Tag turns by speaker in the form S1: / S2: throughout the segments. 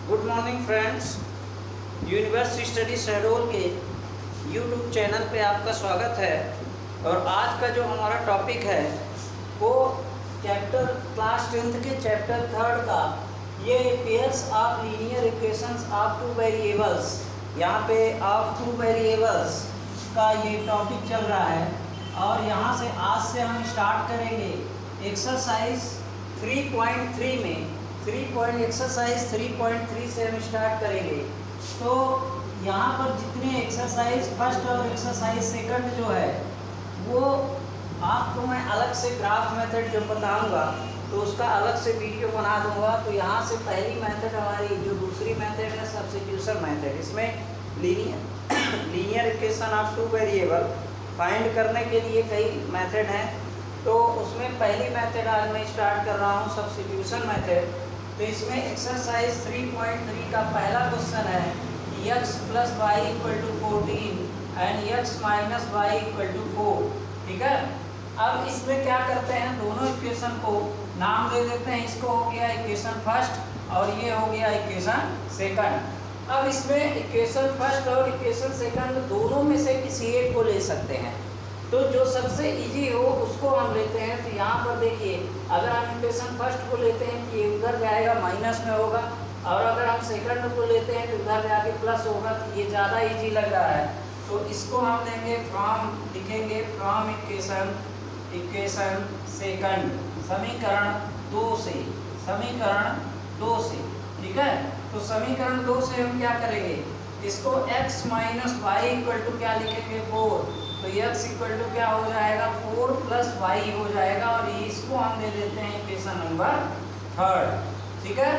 S1: Good morning friends. Universe study Shahdol के YouTube channel पे आपका स्वागत है। और आज का जो हमारा टॉपिक है वो चैप्टर क्लास 10th के चैप्टर 3 का ये pairs of linear equations of two variables, यहाँ पे ऑफ टू वेरिएबल्स का ये टॉपिक चल रहा है। और यहाँ से आज से हम स्टार्ट करेंगे एक्सरसाइज 3.3 में। एक्सरसाइज 3.3 से हम स्टार्ट करेंगे। तो यहाँ पर जितने एक्सरसाइज फर्स्ट और एक्सरसाइज सेकंड जो है वो आपको मैं अलग से ग्राफ मेथड जब बताऊँगा तो उसका अलग से वीडियो बना दूंगा। तो यहाँ से पहली मेथड हमारी जो दूसरी मेथड है सब्स्टिट्यूशन मेथड, इसमें linear equation of two variable find करने के लिए कई मेथड हैं। तो उसमें पहली मेथड आज मैं स्टार्ट कर रहा हूँ सब्स्टिट्यूशन मेथड। तो इसमें एक्सरसाइज 3.3 का पहला क्वेश्चन है x + y = 14 and x - y = 4। ठीक है, अब इसमें क्या करते हैं, दोनों इक्वेशन को नाम दे देते हैं। इसको हो गया इक्वेशन फर्स्ट और ये हो गया इक्वेशन सेकंड। अब इसमें इक्वेशन फर्स्ट और इक्वेशन सेकंड दोनों में से किसी एक को ले सकते हैं। तो जो सबसे इजी हो उसको हम लेते हैं। तो यहाँ पर देखिए, अगर हम इक्वेशन फर्स्ट को लेते हैं तो ये उधर जाएगा माइनस में होगा, और अगर हम सेकंड को लेते हैं तो उधर जाके प्लस होगा। तो ये ज़्यादा इजी लग रहा है तो इसको हम लेंगे फ्रॉम, लिखेंगे फ्रॉम इक्वेशन सेकंड, समीकरण 2 से। ठीक है, तो समीकरण 2 से हम क्या करेंगे, इसको x - y = क्या लिखेंगे 4। तो x = क्या हो जाएगा 4 + y हो जाएगा, और इसको हम दे देते हैं इक्वेशन नंबर 3। ठीक है,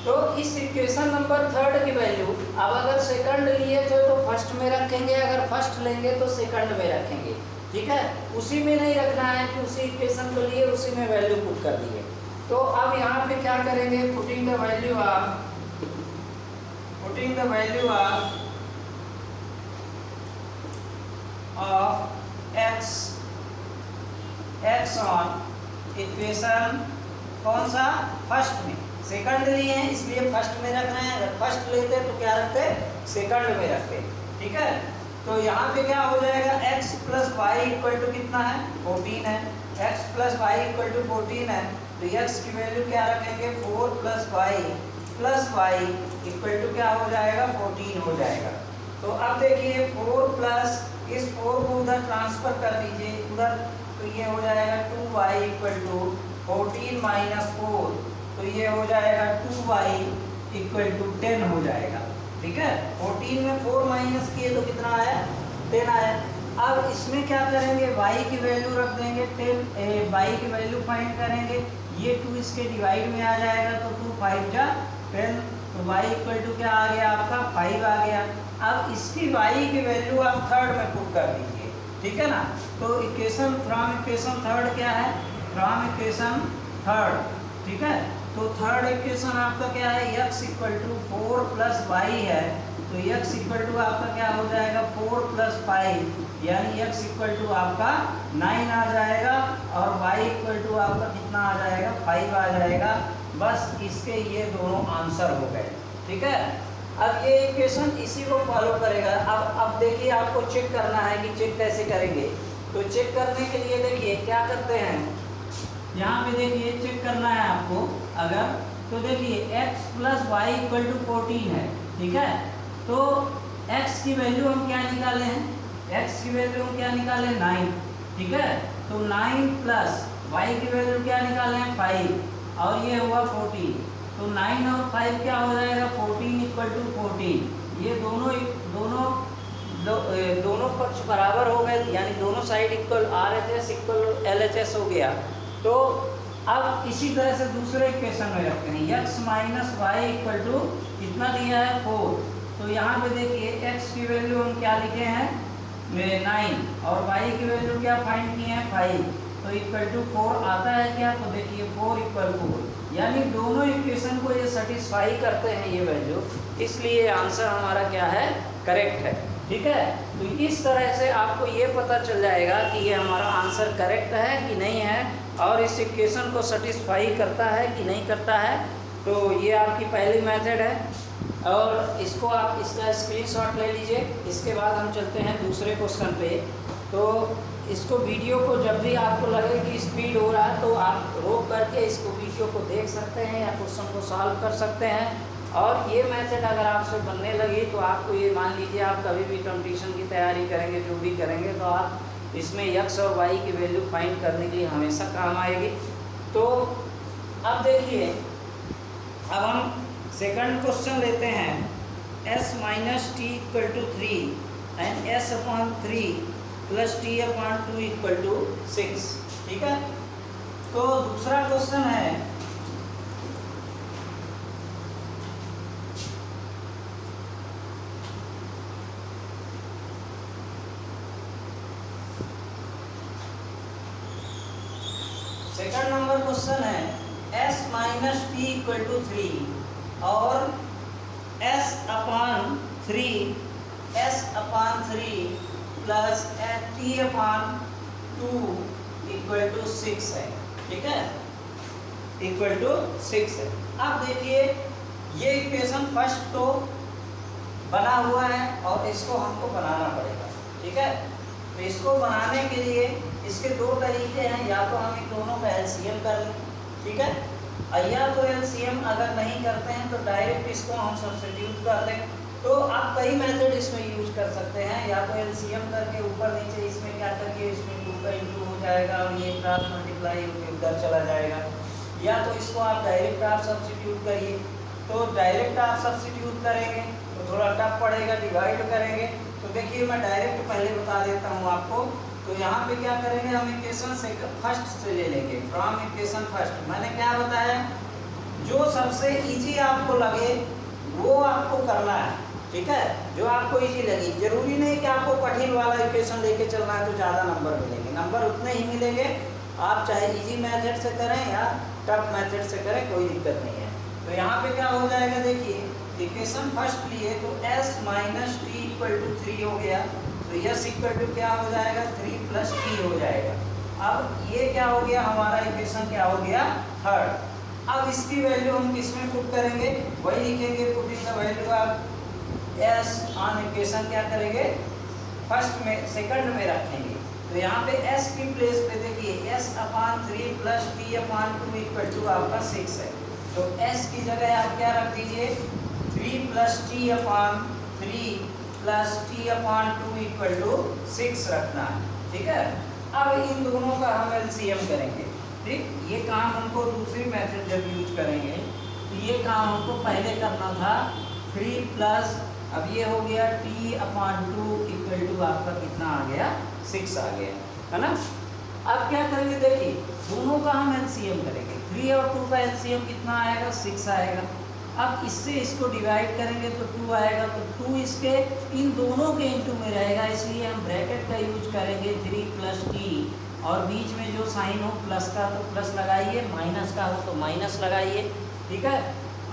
S1: तो इस इक्वेशन नंबर 3 की वैल्यू अब अगर सेकंड लिए थे तो फर्स्ट में रखेंगे, अगर फर्स्ट लेंगे तो सेकंड में रखेंगे। ठीक है, उसी में नहीं रखना है कि उसी इक्वेशन को लिए उसी में वैल्यू पुट कर दिए। तो अब यहाँ पे क्या करेंगे, putting the value of x on equation कौन सा, फर्स्ट में। सेकंड लिए हैं इसलिए फर्स्ट में रख रहे हैं, अगर फर्स्ट लेते तो क्या रखते, सेकंड में रखते। ठीक है, तो यहाँ पे क्या हो जाएगा, x + y = कितना है 14 है। x + y = 14 है तो x की वैल्यू क्या रखेंगे 4 + y = क्या हो जाएगा 14 हो जाएगा। तो अब देखिए 4 प्लस इस 4 को उधर ट्रांसफर कर दीजिए उधर, तो ये हो जाएगा 2y = 14 - 4, तो ये हो जाएगा 2y = 10 हो जाएगा। ठीक है, 14 में 4 माइनस किए तो कितना आया 10 आया। अब इसमें क्या करेंगे, y की वैल्यू रख देंगे 10, y की वैल्यू फाइंड करेंगे। ये 2 इसके डिवाइड में आ जाएगा तो 2 × 5 = 10, तो y = क्या आ गया आपका 5 आ गया। अब इसकी y की वैल्यू आप थर्ड में पुट कर दीजिए। ठीक है ना, तो इक्वेशन फ्रॉम इक्वेशन थर्ड क्या है, फ्रॉम इक्वेशन थर्ड। ठीक है, तो थर्ड इक्वेशन आपका क्या है, x = 4 + y है, तो x = आपका क्या हो जाएगा 4 + 5, यानी x = आपका 9 आ जाएगा, और y = आपका कितना आ जाएगा 5 आ जाएगा। बस इसके ये दोनों आंसर हो गए। ठीक है, अब ये इक्वेशन इसी को फॉलो करेगा। अब देखिए, आपको चेक करना है कि चेक कैसे करेंगे। तो चेक करने के लिए देखिए क्या करते हैं, यहाँ पे देखिए चेक करना है आपको अगर, तो देखिए x + y = 14 है। ठीक है, तो x की वैल्यू हम क्या निकाले हैं, x की वैल्यू हम क्या निकाले 9। ठीक है, तो 9 प्लस y की वैल्यू क्या निकाले हैं 5, और ये हुआ 14। तो 9 और 5 क्या हो जाएगा 14 = 14। ये दोनों पक्ष बराबर हो गए, यानी दोनों साइड इक्वल, RHS = LHS हो गया। तो अब इसी तरह से दूसरे इक्वेशन में रखते हैं, x - y = कितना दिया है 4। तो यहाँ पे देखिए x की वैल्यू हम क्या लिखे हैं 9, और y की वैल्यू क्या फाइंड किए हैं 5, तो =4 आता है क्या, तो देखिए 4 = 4, यानी दोनों इक्वेशन को ये सेटिस्फाई करते हैं ये वैल्यू, इसलिए आंसर हमारा क्या है करेक्ट है। ठीक है, तो इस तरह से आपको ये पता चल जाएगा कि ये हमारा आंसर करेक्ट है कि नहीं है, और इस इक्वेशन को सेटिस्फाई करता है कि नहीं करता है। तो ये आपकी पहली मेथड है और इसको आप इसका स्क्रीनशॉट ले लीजिए। इसके बाद हम चलते हैं दूसरे क्वेश्चन पे। तो इसको वीडियो को जब भी आपको लगे कि स्पीड हो रहा है तो आप रोक करके इसको वीडियो को देख सकते हैं या क्वेश्चन को सॉल्व कर सकते हैं। और ये मेथड अगर आपसे बनने लगी तो आपको ये मान लीजिए आप कभी भी कंपटीशन की तैयारी करेंगे, जो भी करेंगे, तो आप इसमें x और y की वैल्यू फाइंड करने के लिए हमेशा काम आएगी। तो अब देखिए, अब हम सेकंड क्वेश्चन लेते हैं। s minus T equal to 3 and s upon 3 plus T upon 2 equal to 6। ठीक है, तो दूसरा क्वेश्चन है सेकंड नंबर क्वेश्चन है s minus T equal to 3 और s upon 3 plus T upon 2 equal to 6 है। ठीक है, इक्वल टू 6 है। अब देखिए ये इक्वेशन फर्स्ट तो बना हुआ है और इसको हमको बनाना पड़ेगा। ठीक है, तो इसको बनाने के लिए इसके दो तरीके हैं, या तो हम इन दोनों का एलसीएम कर लें। ठीक है, और या तो एलसीएम अगर नहीं करते हैं तो डायरेक्ट इसको हम सब्स्टिट्यूट कर लें। तो आप कई मेथड इसमें यूज कर सकते हैं, या तो एलसीएम करके ऊपर नीचे इसमें क्या करिए, इसमें 2 का इंटू हो जाएगा और ये क्रॉस मल्टीप्लाई होकर उधर चला जाएगा, या तो इसको आप डायरेक्ट आप सब्स्टिट्यूट करिए। तो डायरेक्ट आप सब्स्टिट्यूट करेंगे तो थोड़ा टफ पड़ेगा, डिवाइड करेंगे। तो देखिए मैं डायरेक्ट पहले बता देता हूँ आपको। तो यहाँ पे क्या करेंगे, हम इक्वेशन से फर्स्ट से ले लेंगे, फ्रॉम इक्वेशन फर्स्ट। मैंने क्या बताया, जो सबसे इजी आपको लगे वो आपको करना है। ठीक है, जो आपको इजी लगे, जरूरी नहीं कि आपको कठिन वाला इक्वेशन लेके चलना है तो ज़्यादा नंबर मिलेंगे, नंबर उतने ही मिलेंगे। आप चाहे इजी मेथड से करें या टफ मेथड से करें, कोई दिक्कत नहीं है। तो यहाँ पे क्या हो जाएगा, देखिए इक्वेशन फर्स्ट लिए तो s minus T equal to 3 हो गया, तो s इक्वल टू क्या हो जाएगा, 3 प्लस टी हो जाएगा। अब ये क्या हो गया, हमारा इक्वेशन क्या हो गया, थर्ड। अब इसकी वैल्यू हम किसमें पुट करेंगे, वही लिखेंगे, putting the value of s on equation क्या करेंगे, फर्स्ट में सेकंड में रखेंगे। तो यहाँ पे s की प्लेस पे देखिए s upon 3 plus T upon 2 equal to आपका 6 है। तो s की जगह आप क्या रख दीजिए, 3 plus T upon 3 plus T upon 2 equal to 6 रखना है। ठीक है, अब इन दोनों का हम एलसीएम करेंगे। ठीक, ये काम हमको दूसरी मेथड जब यूज करेंगे तो ये काम हमको पहले करना था। 3 प्लस अब ये हो गया टी अपान 2 इक्वल टू आपका कितना आ गया, 6 आ गया, है ना। अब क्या करेंगे, देखिए दोनों का हम एलसीएम करेंगे। 3 और 2 का एलसीएम कितना आएगा, 6 आएगा। अब इससे इसको डिवाइड करेंगे तो 2 आएगा, तो 2 इसके इन दोनों के इंटू में रहेगा, इसलिए हम ब्रैकेट का यूज करेंगे 3 प्लस टी, और बीच में जो साइन हो प्लस का तो प्लस लगाइए, माइनस का हो तो माइनस लगाइए। ठीक है,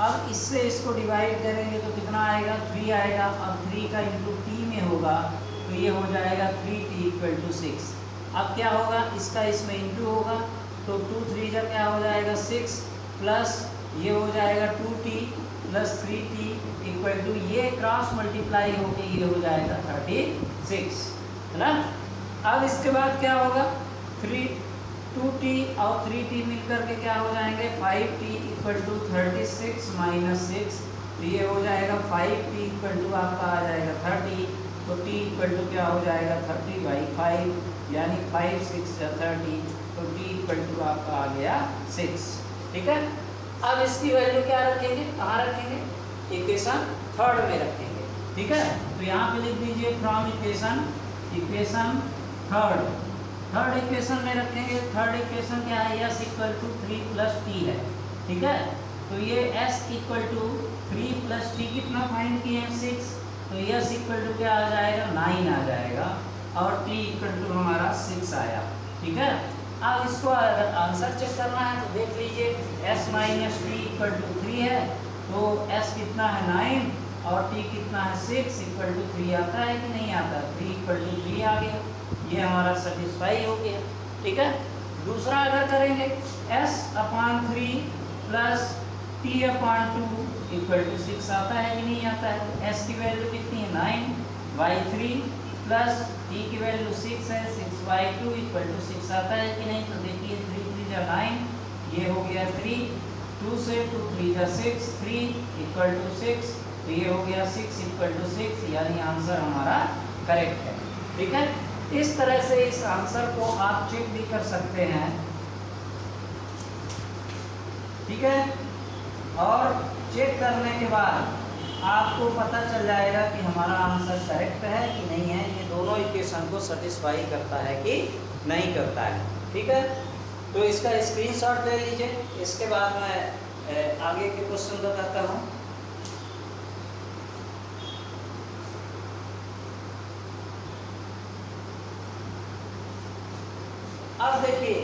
S1: अब इससे इसको डिवाइड करेंगे तो कितना आएगा, 3 आएगा। अब 3 का इंटू टी में होगा तो ये हो जाएगा 3t इक्वल टू 6। अब क्या होगा, इसका इसमें इंटू होगा तो 2 3 जब क्या हो जाएगा 6 प्लस ये हो जाएगा 2t plus 3t equal to ये क्रॉस मल्टीप्लाई होके ये हो जाएगा 36, है ना। अब इसके बाद क्या होगा, 2t और 3t मिलकर के क्या हो जाएंगे, 5t इक्वल टू 36 माइनस 6, तो ये हो जाएगा 5t इक्वल टू आपका आ जाएगा 30, तो t इक्वल टू क्या हो जाएगा 30/5, यानी 5 6 30, तो t इक्वल टू आपका आ गया 6। ठीक है, अब इसकी वैल्यू क्या रखेंगे, कहाँ रखेंगे, इक्वेशन थर्ड में रखेंगे। ठीक है, तो यहाँ पे लिख दीजिए फ्रॉम इक्वेशन थर्ड इक्वेशन में रखेंगे। थर्ड इक्वेशन क्या है, s equal to 3 plus T है। ठीक है, तो ये s equal to 3 plus T कितना फाइंड किए हैं, 6, तो s इक्वल टू क्या आ जाएगा, 9 आ जाएगा, और t इक्वल टू हमारा 6 आया। ठीक है, अब इसको अगर आंसर चेक करना है तो देख लीजिए, s minus T equal to 3 है, तो s कितना है 9 और t कितना है 6 इक्वल टू 3 आता है कि नहीं आता, 3 इक्वल टू 3 आ गया, ये हमारा सेटिस्फाई हो गया। ठीक है, दूसरा अगर करेंगे s upon 3 plus
S2: t/2 equal to 6 आता है कि नहीं आता है। तो s की वैल्यू कितनी है 9/3 प्लस t की वैल्यू 6 है 6/2 इक्वल टू 6 आता है कि नहीं। तो देखिए 3 3 जा 9, ये हो गया 3, 2 से 2 3 जा 6, 3 इक्वल टू 6, तो ये हो गया 6 इक्वल टू 6, यानी आंसर हमारा करेक्ट है। ठीक है, इस तरह से इस आंसर को आप चेक भी कर सकते हैं। ठीक है, और चेक करने के बाद आपको पता चल जाएगा कि हमारा आंसर करेक्ट है कि नहीं है, ये दोनों इक्वेशन को सेटिस्फाई करता है कि नहीं करता है। ठीक है, तो इसका स्क्रीनशॉट ले लीजिए, इसके बाद मैं आगे के क्वेश्चन बताता हूँ। अब देखिए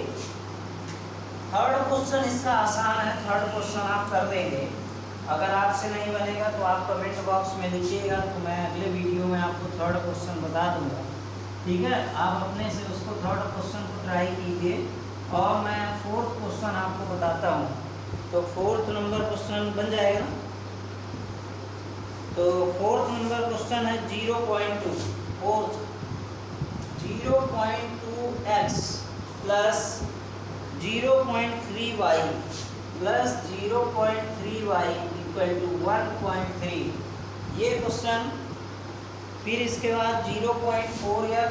S2: थर्ड क्वेश्चन इसका आसान है, थर्ड क्वेश्चन आप कर देंगे। अगर आपसे नहीं बनेगा तो आप कमेंट बॉक्स में लिखिएगा, तो मैं अगले वीडियो में आपको थर्ड क्वेश्चन बता दूंगा। ठीक है, आप अपने से उसको थर्ड क्वेश्चन को ट्राई कीजिए और मैं फोर्थ क्वेश्चन आपको बताता हूँ। तो फोर्थ नंबर क्वेश्चन बन जाएगा ना। तो फोर्थ नंबर क्वेश्चन है 0.2, fourth 0.2x plus 0.3y plus 0.3y equal to 1.3, ये क्वेश्चन। फिर इसके बाद 0.4x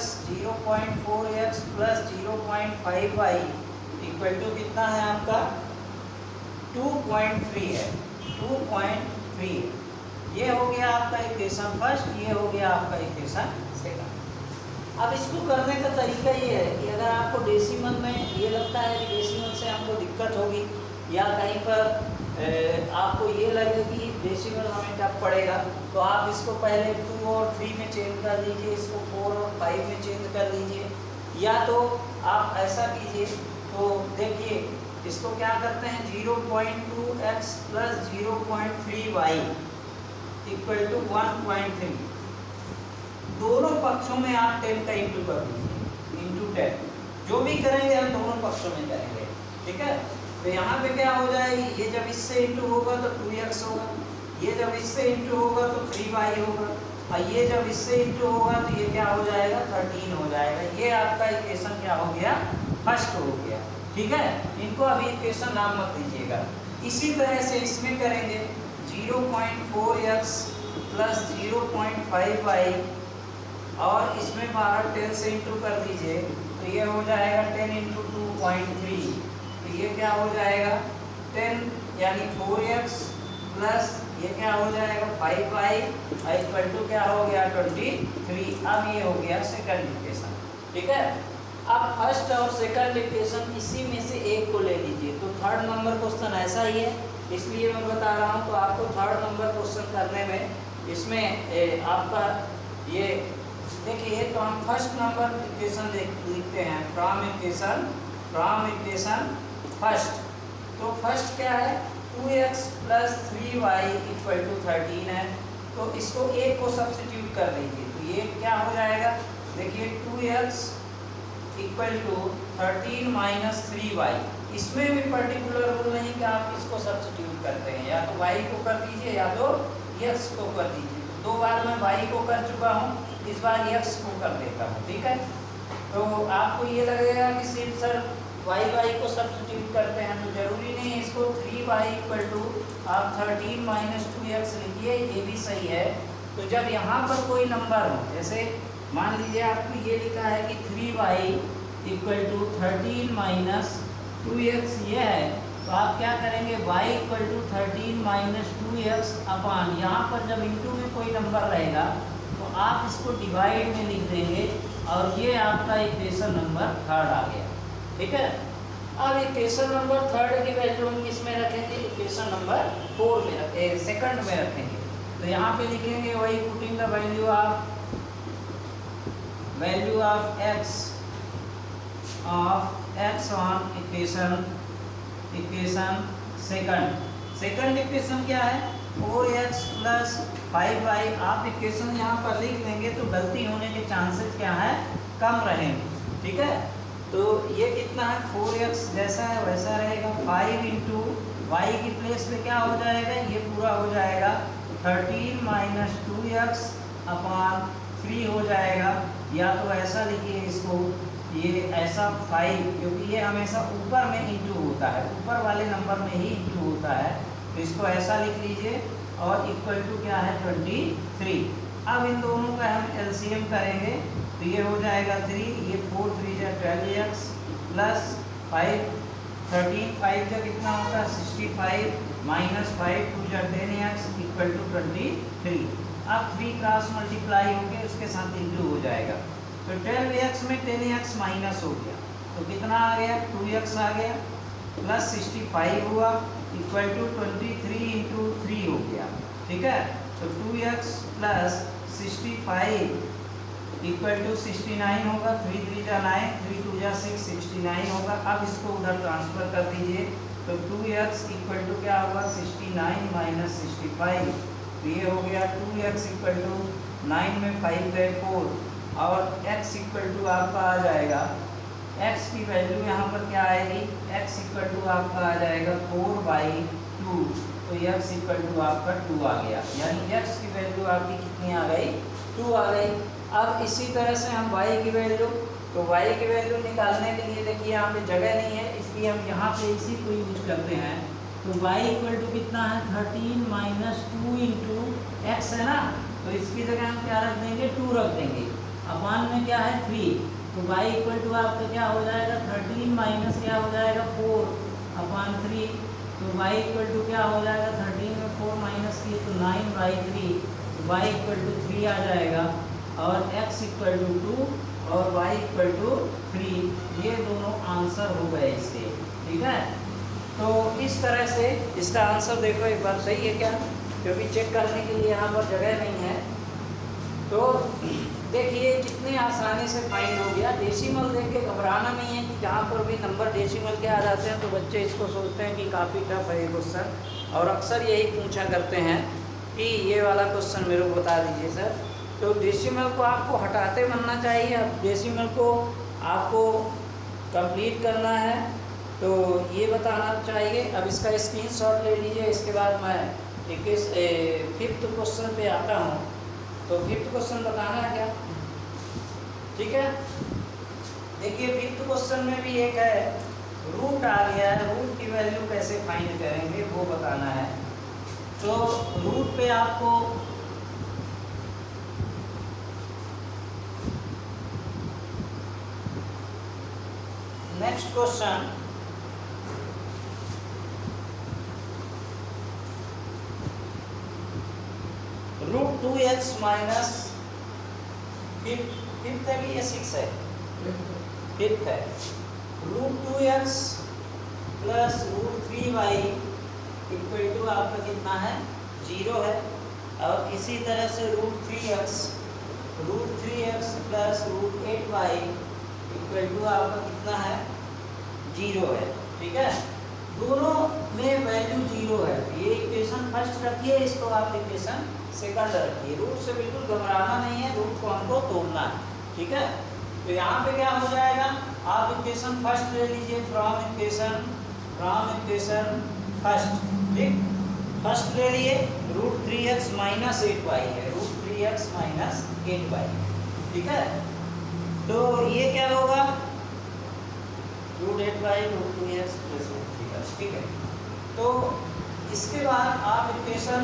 S2: plus 0.5y equal to कितना है आपका 2.3 है, 2.3। ये हो गया आपका इक्वेशन फर्स्ट, ये हो गया आपका इक्वेशन सेकंड। अब इसको करने का तरीका ये है कि अगर आपको डेसिमल में ये लगता है कि डेसिमल से आपको दिक्कत होगी, या कहीं पर आपको ये लगे कि डेसिमल हमें टफ पड़ेगा, तो आप इसको पहले 2 और 3 में चेंज कर लीजिए, इसको 4 और 5 में चेंज कर लीजिए, या तो आप ऐसा कीजिए। तो देखिए इसको क्या करते हैं 0.2x plus 0.3y equal to 1.3, दोनों पक्षों में आप 10 का इंटू कर दीजिए, इंटू 10, जो भी करेंगे हम दोनों पक्षों में करेंगे। ठीक है, तो यहाँ पे क्या हो जाएगी, ये जब इससे इंटू होगा तो 2x होगा, ये जब इससे इंटू होगा तो 3y होगा, और ये जब इससे इंटू होगा तो ये क्या हो जाएगा 13 हो जाएगा। ये आपका इक्वेशन क्या हो गया, फर्स्ट हो गया। ठीक है, इनको अभी इक्वेशन नाम मत दीजिएगा। इसी तरह से इसमें करेंगे 0.4x प्लस 0.5y, और इसमें बाहर 10 से इंटू कर दीजिए, तो ये हो जाएगा 10 इंटू 2.3, तो ये क्या हो जाएगा 10 यानी 4x प्लस ये क्या हो जाएगा 5y इक्वल टू क्या हो गया 23। अब ये हो गया सेकंड इक्वेशन। ठीक है, अब फर्स्ट और सेकंड इक्वेशन इसी में से एक को ले लीजिए। तो थर्ड नंबर क्वेश्चन ऐसा ही है, इसलिए मैं बता रहा हूँ। तो आपको थर्ड नंबर क्वेश्चन करने में इसमें आपका ये देखिए, तो हम फर्स्ट नंबर इक्वेशन लिखते हैं फ्रॉम इक्वेशन फर्स्ट। तो फर्स्ट क्या है 2x plus 3y equal to 13 है, तो इसको एक को सब्स्टिट्यूट कर दीजिए, तो ये क्या हो जाएगा, देखिए 2x equal to 13 minus 3y। इसमें भी पर्टिकुलर रूल नहीं कि आप इसको सब्स्टिट्यूट करते हैं, या तो y को कर दीजिए या तो x को कर दीजिए। तो 2 बार मैं y को कर चुका हूँ, इस बार x को कर देता हूँ। ठीक है, तो आपको ये लगेगा कि सिर्फ सर y को सब्स्टिट्यूट करते हैं, तो जरूरी नहीं है। इसको 3y इक्वल टू आप 13 माइनस 2x लिखिए, ये भी सही है। तो जब यहाँ पर कोई नंबर हो, जैसे मान लीजिए आपको ये लिखा है कि 3y equal to 13 minus 2x ये है, तो आप क्या करेंगे y equal to 13 minus 2x upon, यहाँ पर जब इंटू में कोई नंबर रहेगा तो आप इसको डिवाइड में लिख देंगे, और ये आपका इक्वेशन नंबर थर्ड आ गया। ठीक है, अब इक्वेशन नंबर थर्ड की वैल्यू हम किस में रखेंगे, इक्वेशन नंबर 4 में रखेंगे, सेकंड में रखेंगे। तो यहाँ पे लिखेंगे वही putting the value of x on equation second equation क्या है 4x प्लस 5y। आप इक्वेशन यहाँ पर लिख देंगे तो गलती होने के चांसेस क्या है, कम रहेंगे। ठीक है, तो ये कितना है 4x जैसा है वैसा रहेगा, 5 इंटू y की प्लेस पे क्या हो जाएगा, ये पूरा हो जाएगा 13 माइनस 2x अपॉन 3 हो जाएगा। या तो ऐसा लिखिए इसको, ये ऐसा 5, क्योंकि ये हमेशा ऊपर में इंटू होता है, ऊपर वाले नंबर में ही इंटू होता है, तो इसको ऐसा लिख लीजिए। और इक्वल टू क्या है 23। अब इन दोनों का हम एलसीएम करेंगे तो ये हो जाएगा 3, ये 4 3 या 12x प्लस 5 13, 5 का कितना होगा 65 माइनस 5 2 या 10x इक्वल टू 23। अब 3 क्रॉस मल्टीप्लाई होके उसके साथ इंटू हो जाएगा, तो 12x में 10x माइनस हो गया, तो कितना आ गया 2x आ गया, प्लस 65 हुआ इक्वल टू 23 इंटू 3 हो गया। ठीक है, तो 2x प्लस 65 इक्वल टू 69 होगा, 3 3 जा 9, 3 2 जा 6, 69 होगा। अब इसको उधर ट्रांसफर कर दीजिए, तो 2x इक्वल टू क्या होगा 69 माइनस 65, तो ये हो गया 2x इक्वल टू 9 में 5 गए 4, और x इक्वल टू आपका आ जाएगा, x की वैल्यू यहाँ पर क्या आएगी, x इक्वल टू आपका आ जाएगा 4/2, तो x इक्वल टू आपका 2 आ गया, यानी x की वैल्यू आपकी कितनी आ गई 2 आ गई। अब इसी तरह से हम y की वैल्यू, तो y की वैल्यू निकालने के लिए देखिए यहाँ पे जगह नहीं है, इसलिए हम यहाँ पे इसी को यूज करते हैं। तो y इक्वल टू कितना है 13 माइनस 2 इंटू एक्स है ना, तो इसकी जगह हम क्या रख देंगे 2 रख देंगे, अपान में क्या है 3, तो y इक्वल टू आपका क्या हो जाएगा 13 माइनस क्या हो जाएगा 4 अपान 3, तो y इक्वल टू क्या हो जाएगा 13 में 4 माइनस किए तो 9/3, तो y इक्वल टू 3 आ जाएगा, और x इक्वल टू 2 और y इक्वल टू 3, ये दोनों आंसर हो गए इसके। ठीक है, तो इस तरह से इसका आंसर देखो एक बार सही है क्या, क्योंकि चेक करने के लिए यहाँ पर जगह नहीं है। तो देखिए कितने आसानी से फाइंड हो गया। डेसिमल देख के घबराना नहीं है कि जहाँ पर भी नंबर डेसिमल के आ जाते हैं तो बच्चे इसको सोचते हैं कि काफ़ी टफ है ये क्वेश्चन, और अक्सर यही पूछा करते हैं कि ये वाला क्वेश्चन मेरे को बता दीजिए सर। तो डेसिमल को आपको हटाते बनना चाहिए, अब डेसिमल को आपको कंप्लीट करना है तो ये बताना चाहिए। अब इसका स्क्रीनशॉट ले लीजिए, इसके बाद मैं 5th क्वेश्चन पे आता हूँ। तो 5th क्वेश्चन बताना है क्या, ठीक है। देखिए 5th क्वेश्चन में भी एक है, रूट आ गया है, रूट की वैल्यू कैसे फाइंड करेंगे वो बताना है। तो रूट पे आपको next question root 2x minus 5th है कि ये 6 है 5th है, root 2x plus root 3y equal to आपका कितना है 0 है। और इसी तरह से root 3x plus root 8y equal to आपका कितना है 0 है। ठीक है, दोनों में वैल्यू 0 है। ये इक्वेशन फर्स्ट रखिए, इसको आप इक्वेशन सेकंड रखिए। रूट से बिल्कुल घबराना नहीं है, रूट को हमको तोड़ना है। ठीक है, तो यहाँ पे क्या हो जाएगा, आप इक्वेशन फर्स्ट ले लीजिए, फ्रॉम इक्वेशन फर्स्ट। ठीक, फर्स्ट ले लिए, रूट 3x माइनस 8y है, रूट 3x माइनस 8y। ठीक है, तो ये क्या होगा root 8y root 2x plus root 3x। ठीक है, तो इसके बाद आप equation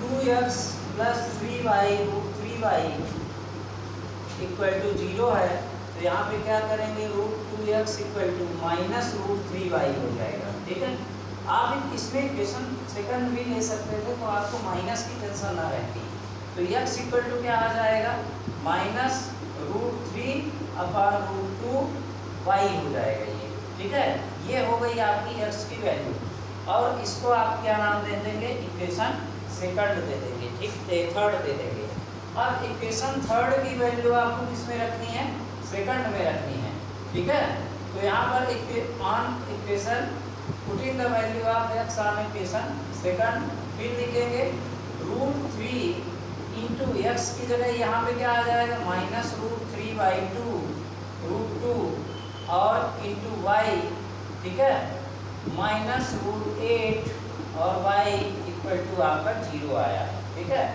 S2: 2x plus 3y root 3y equal to 0 है, तो यहाँ पे क्या करेंगे root 2x equal to minus root 3y हो जाएगा। ठीक है, आप इसमें इक्वेशन सेकंड भी ले सकते थे तो आपको माइनस की टेंशन ना रहती। तो x इक्वल टू क्या आ जाएगा minus root 3 upon root 2y हो जाएगा ये। ठीक है, ये हो गई आपकी x की वैल्यू, और इसको आप क्या नाम दे देंगे इक्वेशन सेकंड दे देंगे। ठीक, थर्ड दे देंगे। अब इक्वेशन थर्ड की वैल्यू आपको किस में रखनी है, सेकंड में रखनी है। ठीक है, तो यहाँ पर equation putting the value of x on equation second, फिर लिखेंगे रूट 3 इंटू एक्स की जगह यहाँ पे क्या आ जाएगा माइनस रूट 3/2 रूट 2 और इंटू y। ठीक है, माइनस रूट 8 और y इक्वल टू आपका 0 आया, ठीक है।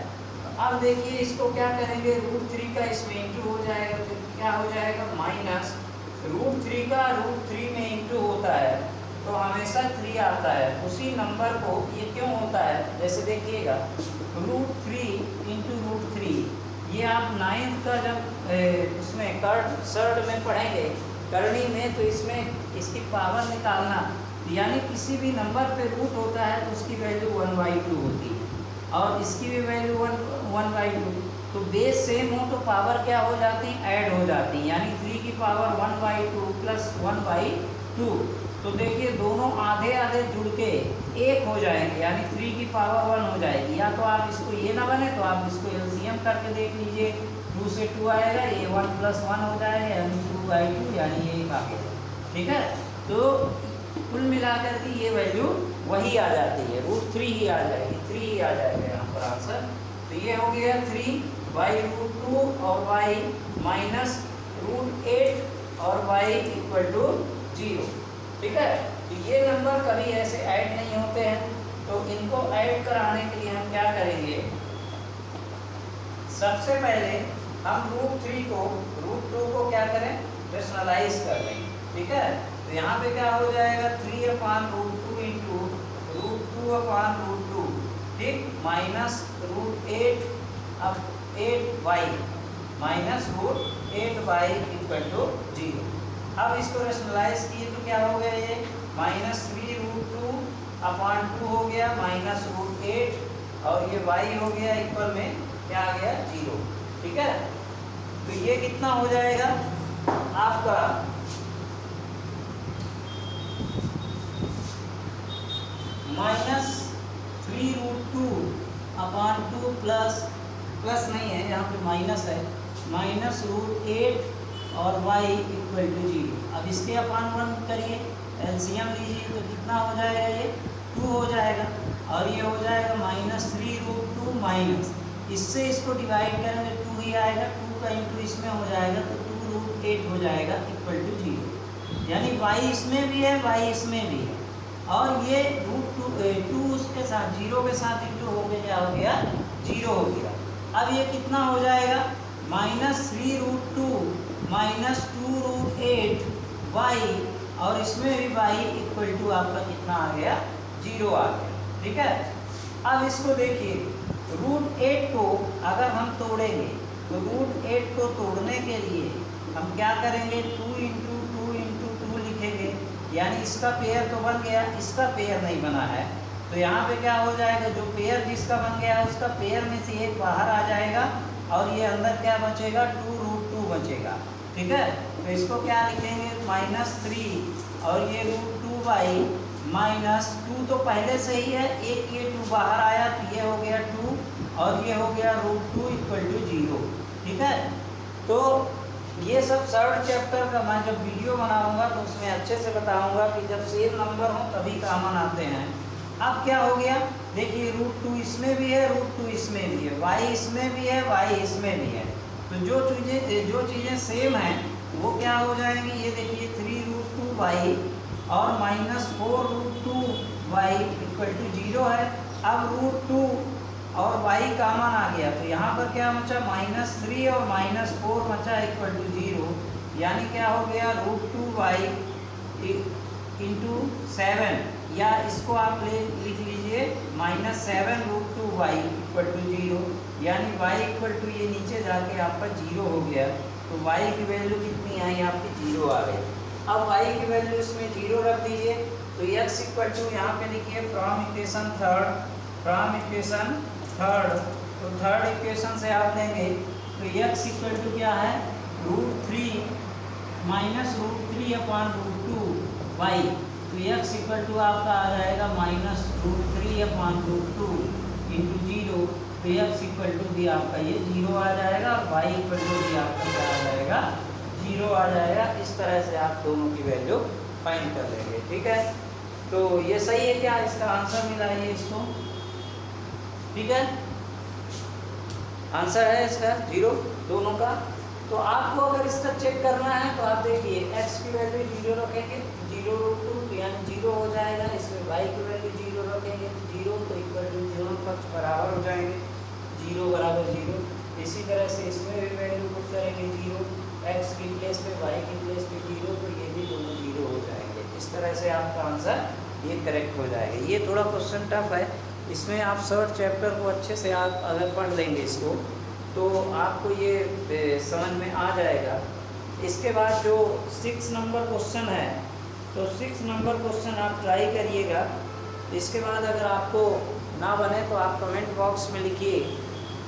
S2: अब देखिए इसको क्या करेंगे, √3 का इसमें इंटू हो जाएगा, तो क्या हो जाएगा माइनस √3 का √3 में इंटू होता है तो हमेशा 3 आता है। उसी नंबर को ये क्यों होता है, जैसे देखिएगा √3 इंटू √3, ये आप 9th का जब उसमें सर्ड में पढ़ेंगे करनी में, तो इसमें इसकी पावर निकालना, यानी किसी भी नंबर पे रूट होता है तो उसकी वैल्यू 1/2 होती है और इसकी भी वैल्यू 1/2। तो बेस सेम हो तो पावर क्या हो जाती है, ऐड हो जाती है, यानी 3 की पावर 1/2 प्लस 1/2। तो देखिए दोनों आधे आधे जुड़ के 1 हो जाएंगे, यानी 3 की पावर 1 हो जाएगी। या तो आप इसको ये ना बने तो आप इसको एलसीएम करके देख लीजिए, 2 से 2 आएगा, ये 1 + 1 हो जाएगा, यानी 2/2, यानी ये आ गया, ठीक है। तो कुल मिलाकर के ये वैल्यू वही आ जाती है, √3 ही आ जाएगी, 3 ही आ जाएगा यहाँ पर आंसर। तो ये हो गया 3/√2 और y माइनस √8 और y इक्वल टू 0, ठीक है। तो ये नंबर कभी ऐसे ऐड नहीं होते हैं, तो इनको ऐड कराने के लिए हम क्या करेंगे, सबसे पहले हम √3 को √2 को क्या करें, रेशनलाइज कर लेंगे, ठीक है। तो यहाँ पे क्या हो जाएगा 3/√2 इंटू √2/√2, ठीक, माइनस √8 अब 8y minus √8y equal to 0। अब इसको रेशनलाइज किए तो क्या हो गया, ये माइनस 3√2/2 हो गया माइनस √8 और ये y हो गया इक्वल में क्या आ गया 0, ठीक है। तो ये कितना हो जाएगा आपका माइनस 3√2/2 प्लस नहीं है यहाँ पे माइनस है, माइनस √8 और y इक्वल टू 0। अब इसके अपान 1 करिए, एलसीएम लीजिए तो कितना हो जाएगा, ये 2 हो जाएगा और ये हो जाएगा माइनस 3√2 माइनस, इससे इसको डिवाइड करेंगे 2 ही आएगा, 2 का इंटू इसमें हो जाएगा तो 2√8 हो जाएगा इक्वल टू 0, यानी y इसमें भी है y इसमें भी है और ये √2 उसके साथ 0 के साथ इंटू हो गया, क्या हो गया 0 हो गया। अब ये कितना हो जाएगा माइनस 3√2 माइनस 2√8y और इसमें भी y इक्वल टू आपका कितना आ गया 0 आ गया, ठीक है। अब इसको देखिए √8 को अगर हम तोड़ेंगे तो √8 को तोड़ने के लिए हम क्या करेंगे 2 इंटू 2 इंटू 2 लिखेंगे, यानी इसका पेयर तो बन गया, इसका पेयर नहीं बना है, तो यहाँ पे क्या हो जाएगा, जो पेयर जिसका बन गया है उसका पेयर में से एक बाहर आ जाएगा और ये अंदर क्या बचेगा 2√2 बचेगा, ठीक है। तो इसको क्या लिखेंगे माइनस 3 और ये √2y माइनस 2 तो पहले से ही है, एक ये 2 बाहर आया तो ये हो गया 2 और ये हो गया √2 इक्वल टू 0, ठीक है। तो ये सब 3rd चैप्टर का मैं जब वीडियो बनाऊंगा तो उसमें अच्छे से बताऊंगा कि जब सेम नंबर हो तभी कॉमन आते हैं। अब क्या हो गया, देखिए √2 इसमें भी है, √2 इसमें भी है, y इसमें भी है, y इसमें भी है, तो जो चीज़ें सेम हैं वो क्या हो जाएंगी, ये देखिए 3√2y और माइनस 4√2y इक्वल टू 0 है। अब √2 और y कॉमन आ गया तो यहाँ पर क्या बचा -3 और -4 बचा इक्वल टू 0, यानी क्या हो गया √2y इंटू 7, या इसको आप लिख लीजिए -7√2y इक्वल टू 0, यानी y इक्वल टू ये नीचे जाके आपका 0 हो गया, तो y की वैल्यू कितनी आई आपकी 0 आ गई। अब y की वैल्यू इसमें 0 रख दीजिए, तो x इक्वल टू यहाँ पे लिखिए फ्रॉम इक्वेशन थर्ड, तो थर्ड इक्वेशन से आप लेंगे तो x इक्वल टू क्या है √3 माइनस √3/√2y, तो x इक्वल टू आपका आ जाएगा -√3/√2 इंटू 0, तो x इक्वल टू भी आपका ये 0 आ जाएगा और y इक्वल टू भी आपका क्या आ जाएगा 0 आ जाएगा। इस तरह से आप दोनों की वैल्यू फाइंड कर लेंगे, ठीक है। तो ये सही है क्या, इसका आंसर मिला है इसको, ठीक है, आंसर है इसका 0 दोनों का। तो आपको अगर इसका चेक करना है तो आप देखिए x की वैल्यू 0 रखेंगे, 0√2 यानी 0 हो जाएगा, इसमें y की वैल्यू 0 रखेंगे,
S1: 0 तो इक्वल टू 0 पक्ष बराबर हो जाएंगे, 0 बराबर 0। इसी तरह से इसमें भी वैल्यू पुट करेंगे 0, x की प्लेस पे y की प्लेस पे 0, तो ये भी दोनों 0 हो जाएंगे। इस तरह से आपका आंसर ये करेक्ट हो जाएगा। ये थोड़ा क्वेश्चन टफ है, इसमें आप शॉर्ट चैप्टर को अच्छे से आप अगर पढ़ लेंगे इसको तो आपको ये समझ में आ जाएगा। इसके बाद जो 6 नंबर क्वेश्चन है, तो 6 नंबर क्वेश्चन आप ट्राई करिएगा। इसके बाद अगर आपको ना बने तो आप कमेंट बॉक्स में लिखिए,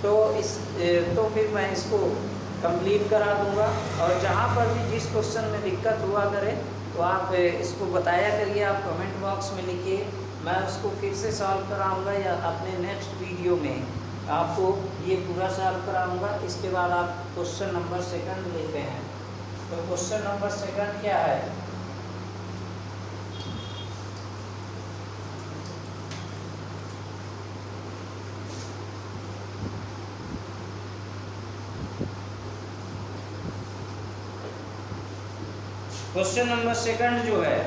S1: तो फिर मैं इसको कंप्लीट करा दूंगा। और जहाँ पर भी जिस क्वेश्चन में दिक्कत हुआ करे तो आप इसको बताया करिए, आप कमेंट बॉक्स में लिखिए, मैं उसको फिर से सॉल्व कराऊंगा या अपने नेक्स्ट वीडियो में आपको ये पूरा सॉल्व कराऊंगा। इसके बाद आप क्वेश्चन नंबर 2 लेते हैं। तो क्वेश्चन नंबर 2 क्या है? क्वेश्चन नंबर 2 जो है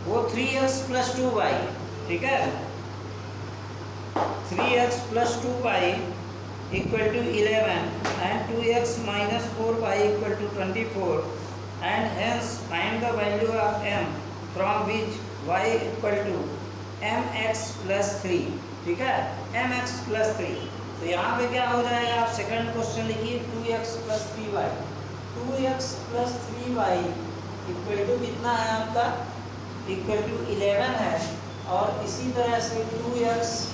S1: वो 3x + 2y, ठीक है, 3x + 2y = 11 and 2x - 4y = 24 and hence find the value of m from which y = mx + 3, ठीक है, mx + 3। तो यहाँ पे क्या हो जाएगा, आप सेकंड क्वेश्चन लिखिए 2x + 3y, 2x + 3y = कितना है आपका, = 11 है। और इसी तरह से 2x -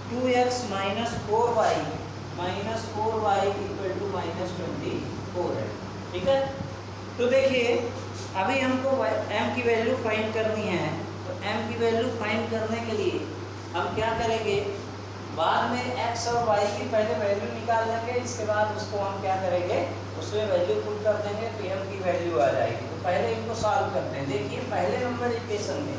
S1: 4y = -24 है, ठीक है। तो देखिए अभी हमको m की वैल्यू फाइंड करनी है। तो m की वैल्यू फाइंड करने के लिए हम क्या करेंगे, बाद में x और y की पहले वैल्यू निकाल लेंगे, इसके बाद उसको हम क्या करेंगे, उसमें वैल्यू पुट कर देंगे तो m की वैल्यू आ जाएगी। तो पहले इनको सॉल्व करते हैं। देखिए पहले नंबर इक्वेशन में